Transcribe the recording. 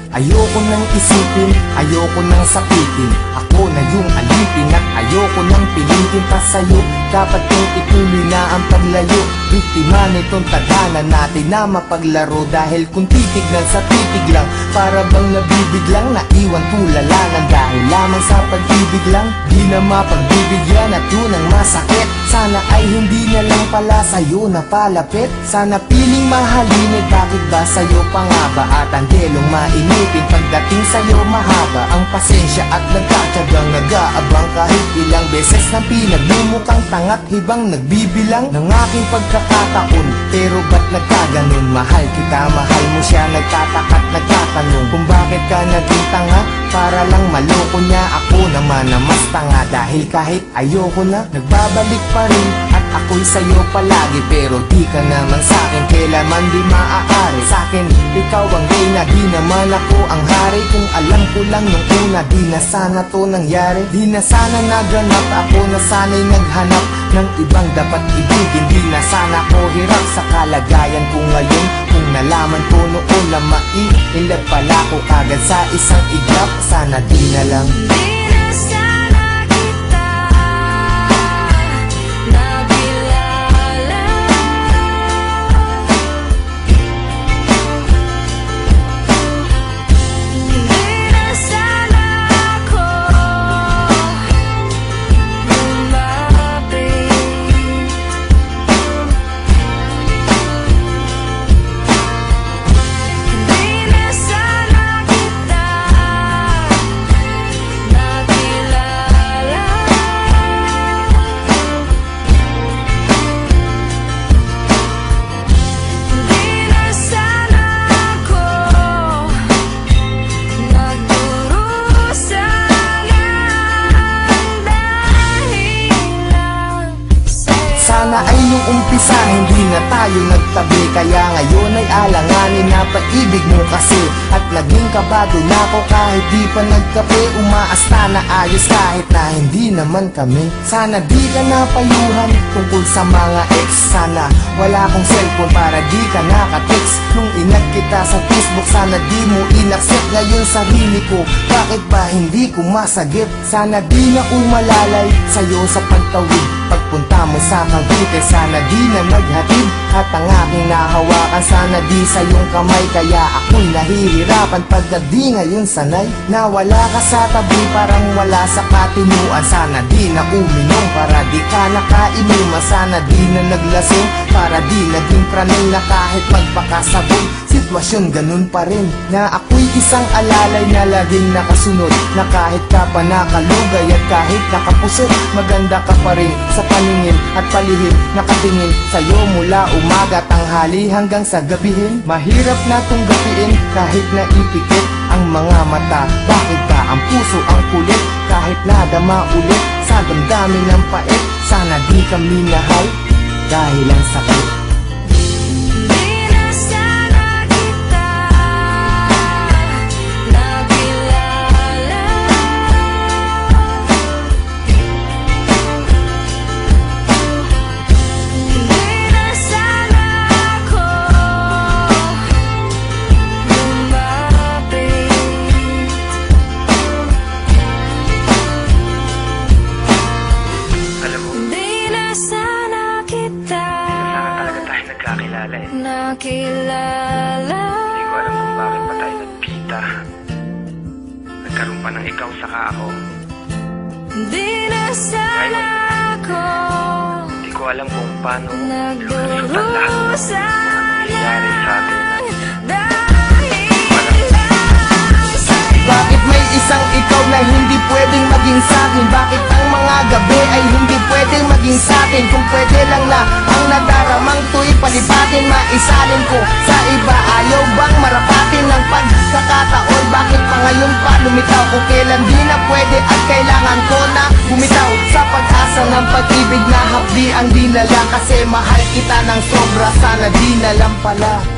Ayoko nang isipin, ayoko nang sapitin. Ako na yung alipin at ayoko nang pilitin pa sa'yo. Dapat kong ituloy na ang paglayo. Biktima nitong tadhana natin na mapaglaro. Dahil kung titignan sa titig lang, para bang nabibiglang naiwan tulalanan. Dahil lamang sa pag-ibig lang, di na mapagbibigyan at yun ang masakit. Sana ay hindi na lang pala sa'yo napalapit. Sana piling mahalin, bakit ba sa'yo pa nga ba? At ang delong mainitin pagdating sa'yo mahaba ang pasensya at nagtatyagang nag-aabang. Kahit ilang beses na pinaglumukhang tangat hibang nagbibilang ng aking pagkakataon. Pero ba't nagkaganon? Mahal kita, mahal mo siya. Nagtataka't nagtatanong kung bakit ka naging tanga. Para lang maloko niya, ako naman na mas tanga. Dahil kahit ayoko na, nagbabalik pa rin. At ako'y sa'yo palagi, pero di ka naman sa'kin kailanman di maaari. Sa'kin, ikaw ang reyna, di naman ako ang hari. Kung alam ko lang nung una, di na sana to nangyari. Di na sana naganap, ako na sana'y naghanap ng ibang dapat ibigin. Di na sana ko hirap sa kalagayan ko ngayon. Kung nalaman ko noon na maiilap pala ko agad sa isang iglap. Sana di na lang. Sana ay nung umpisa hindi na tayo nagtabi. Kaya ngayon ay alanganin na pag-ibig mo kasi. At naging kabado na ako kahit di pa nagkape. Umaasta na ayos kahit na hindi naman kami. Sana di ka napayuhan tungkol sa mga ex. Sana wala kong cellphone para di ka nakatext. Nung inag kita sa Facebook, sana di mo inaccept. Ngayon sarili ko, bakit ba hindi ko masagip? Sana di na umalalay sa'yo sa pagtawid. Pagpunta mo sa Cavite, sana di na naghatid. At ang aking nahawakan, sana di sa iyong kamay. Kaya ako'y nahihirapan pagka di ngayon sanay. Nawala ka sa tabi, parang wala sa katinuan. Sana di na uminom, para di ka nakainuman. Sana di na naglasing, para di naging pranay. Na kahit magpakasabog, sitwasyon ganun pa rin. Na ako'y isang alalay na laging nakasunod. Na kahit ka pa nakalugay at kahit nakapusot, maganda ka pa rin sa paningin at palihim. Nakatingin sa'yo mula umaga, tanghali hanggang sa gabihin. Mahirap na tong gapiin kahit na ipikit ang mga mata. Bakit ba ang puso ang kulit kahit nadama ulit sa damdamin ng pait? Sana di kami nahal dahil ang sakit. Nakilala. Hindi ko alam kung bakit pa tayo nagkita. Nagkaroon pa ng ikaw saka ako. Di na sana ako. Hindi ko alam kung paano lulusot ang lahat ng mga nangyayari sa atin. Bakit may isang ikaw na hindi pwedeng maging sa'kin? Bakit ang mga gabi ay hindi pwedeng maging sa'tin? Kung pwede lang na ang nadaramang to'y palipatin, maisalin ko sa iba. Ayaw bang marapatin ng pagkakataon? Bakit pa ngayon pa lumitaw? Kung kailan di na pwede at kailangan ko na bumitaw sa pag-asa ng pag-ibig na hapdi ang dinala. Kasi mahal kita ng sobra, sana di na lang pala.